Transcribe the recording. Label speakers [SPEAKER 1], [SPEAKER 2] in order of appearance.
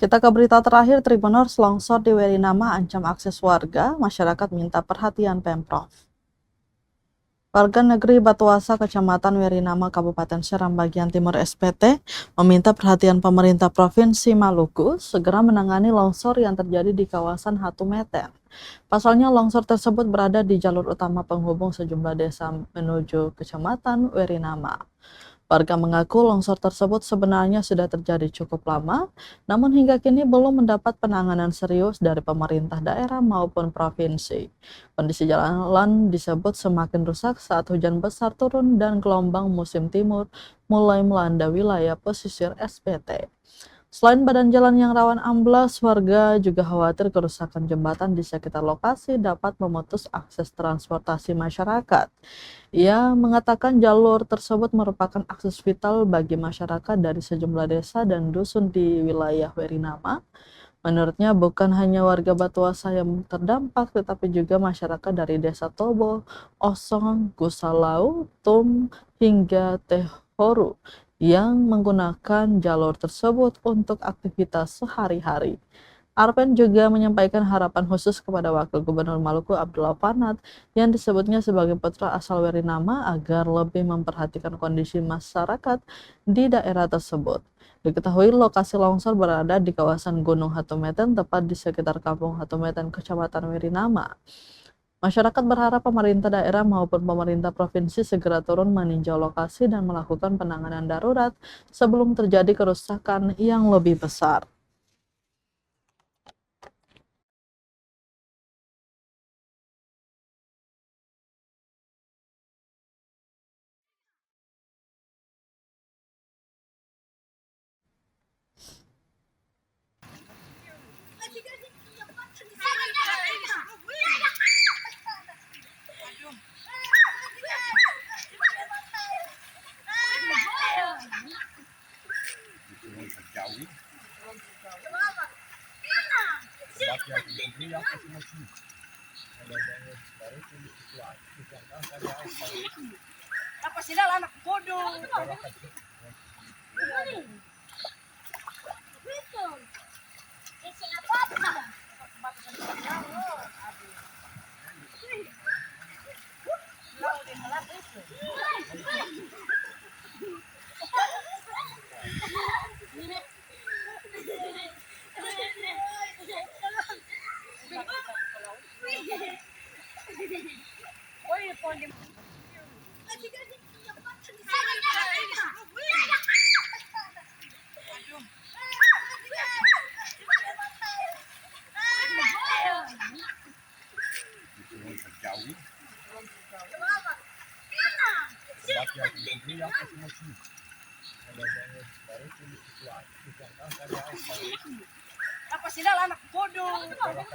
[SPEAKER 1] Kita ke berita terakhir, Tribuners longsor di Werinama ancam akses warga, masyarakat minta perhatian Pemprov. Warga negeri Batuasa, Kecamatan Werinama, Kabupaten Seram bagian Timur SPT, meminta perhatian pemerintah Provinsi Maluku segera menangani longsor yang terjadi di kawasan Hatumeten. Pasalnya longsor tersebut berada di jalur utama penghubung sejumlah desa menuju Kecamatan Werinama. Warga mengaku longsor tersebut sebenarnya sudah terjadi cukup lama, namun hingga kini belum mendapat penanganan serius dari pemerintah daerah maupun provinsi. Kondisi jalan disebut semakin rusak saat hujan besar turun dan gelombang musim timur mulai melanda wilayah pesisir SPT. Selain badan jalan yang rawan amblas, warga juga khawatir kerusakan jembatan di sekitar lokasi dapat memutus akses transportasi masyarakat. Ia mengatakan jalur tersebut merupakan akses vital bagi masyarakat dari sejumlah desa dan dusun di wilayah Werinama. Menurutnya bukan hanya warga Batuasa yang terdampak, tetapi juga masyarakat dari desa Tobo, Osong, Gusalau, Tum, hingga Tehoru yang menggunakan jalur tersebut untuk aktivitas sehari-hari. Arpen juga menyampaikan harapan khusus kepada Wakil Gubernur Maluku Abdullah Fanat yang disebutnya sebagai putra asal Werinama agar lebih memperhatikan kondisi masyarakat di daerah tersebut. Diketahui lokasi longsor berada di kawasan Gunung Hatumeten, tepat di sekitar Kampung Hatumeten, Kecamatan Werinama. Masyarakat berharap pemerintah daerah maupun pemerintah provinsi segera turun meninjau lokasi dan melakukan penanganan darurat sebelum terjadi kerusakan yang lebih besar.
[SPEAKER 2] Apa sih dah anak bodoh? Apa sih dah anak bodoh?